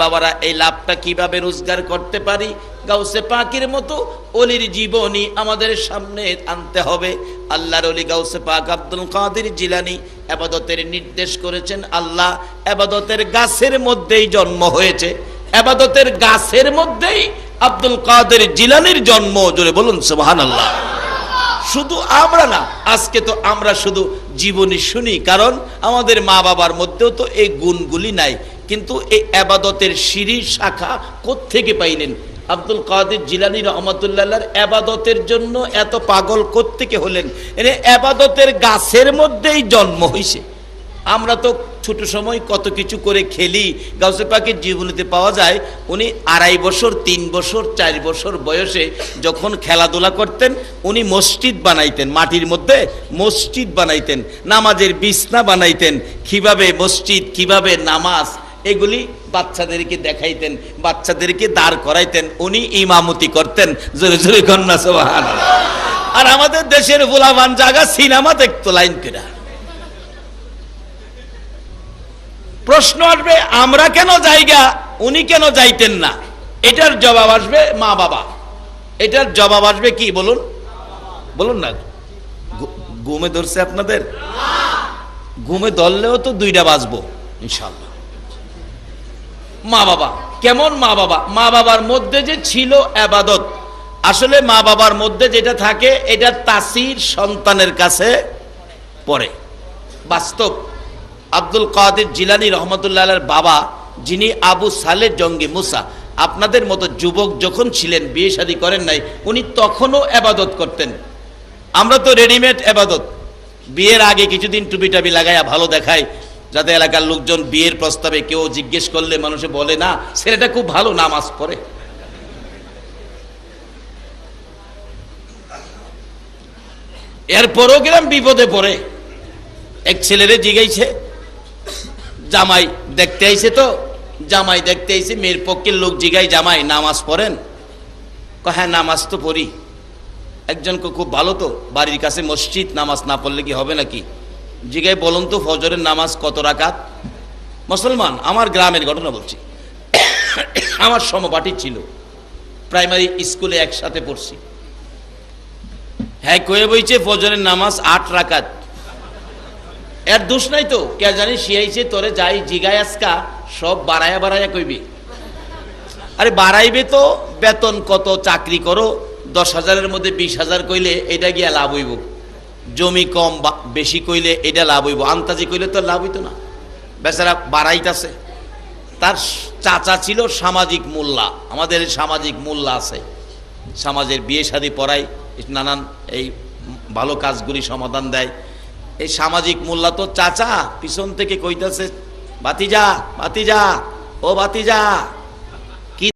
বাবারা এই লাভটা কিভাবে রোজগার করতে পারি? গাউসে পাকের মতো ওলির জীবনী আমাদের সামনে আনতে হবে। আল্লাহর ওলি গাউসে পাক আব্দুল কাদের জিলানী ইবাদতের নির্দেশ করেছেন। আল্লাহ ইবাদতের গাছের মধ্যেই জন্ম হয়েছে, ইবাদতের গাছের মধ্যেই আব্দুল কাদের জিলানীর জন্ম। জোরে বলুন সুবহানাল্লাহ। শুধু আমরা না, আজকে তো আমরা শুধু জীবনী শুনি, কারণ আমাদের মা বাবার মধ্যেও তো এই গুণগুলি নাই। কিন্তু এই ইবাদতের সিঁড়ি শাখা কোত্থেকে পাইলেন? আব্দুল কাদের জিলানী রহমাতুল্লাহর ইবাদতের জন্য এত পাগল কোত্থেকে হলেন? ইবাদতের গাছের মধ্যেই জন্ম হইছে। আমরা তো ছোট সময় কত কিছু করে খেলি। গাউসে পাকের জীবনীতে পাওয়া যায় উনি 2.5 বছর, 3 বছর, 4 বছর বয়সে যখন খেলাধুলা করতেন, উনি মসজিদ বানাইতেন, মাটির মধ্যে মসজিদ বানাইতেন, নামাজের বিছনা বানাইতেন। কিভাবে মসজিদ, কিভাবে নামাজ, এগুলি বাচ্চাদেরকে দেখাইতেন, বাচ্চাদেরকে দাঁড় করাইতেন, উনি ইমামতি করতেন। জোরে জোরে কন্যা সুবহানাল্লাহ। আর আমাদের দেশের ফুলাবান জায়গা সিনেমা দেখতো লাইন করে। প্রশ্ন আসবে আমরা কেন যাইগা, উনি কেন যাইতেন না? এটার জবাব আসবে মা বাবা। এটার জবাব আসবে কি বলুন, বলুন না। ঘুমে ধরছে আপনাদের? ঘুমে ধরলেও তো 2টা বাজবো ইনশাআল্লাহ। মা বাবা কেমন? মা বাবা, মা বাবার মধ্যে যে ছিল ইবাদত, আসলে মা বাবার মধ্যে যেটা থাকে এটা তাসির সন্তানের কাছে পড়ে। বাস্তব আব্দুল কাদের জিলানী রহমতুল্লাহর বাবা, যিনি আবু সালেহ জঙ্গি মুসা, আপনাদের মতো যুবক যখন ছিলেন, বিয়ে শাদী করেন নাই, উনি তখনও ইবাদত করতেন। আমরা তো রেডিমেড ইবাদত, বিয়ের আগে কিছুদিন টুপি টাপি লাগাইয়া ভালো দেখায়, যাতে এলাকার লোকজন বিয়ের প্রস্তাবে কেউ জিজ্ঞেস করলে মানুষে বলে না ছেলেটা খুব ভালো নামাজ পড়ে। এরপরও গেলাম বিপদে পড়ে। এক ছেলেরে জিগাইছে, জামাই দেখতে আইছে, তো জামাই দেখতে আইছে, মেয়ের পক্ষের লোক জিগাই, জামাই নামাজ পড়েন? হ্যাঁ নামাজ তো পড়ি। একজনকে খুব ভালো তো, বাড়ির কাছে মসজিদ, নামাজ না পড়লে কি হবে নাকি? জিগাই বলুন তো ফজরের নামাজ কত রাকাত? মুসলমান, আমার গ্রামের ঘটনা বলছি। আমার সমপাঠী ছিল, প্রাইমারি স্কুলে একসাথে পড়ছি। হ্যাঁ কয়ে বইছে ফজরের নামাজ 8 রাকাত। এর দোষ নাই তো, কে জানি শিয়াইছে তোরে যাই জিগায় আজকা সব বাড়ায়া বাড়ায়া কইবি। আরে বাড়াইবে তো, বেতন কত, চাকরি করো, 10,000-এর মধ্যে 20,000 কইলে এটা গিয়া লাভ হইব। জমি কম বেশি কইলে এটা লাভ হইব, আন্তাজি কইলে তো লাভ হইতো না। বেচারা বাড়াইতাছে। তার চাচা ছিল সামাজিক মোল্লা, আমাদের সামাজিক মোল্লা আছে, সমাজের বিয়ে শাদী পড়ায়, নানান এই ভালো কাজগুলি সমাধান দেয়। এই সামাজিক মোল্লা তো চাচা পিছন থেকে কইতাছে, বাতিজা বাতিজা, ও বাতিজা,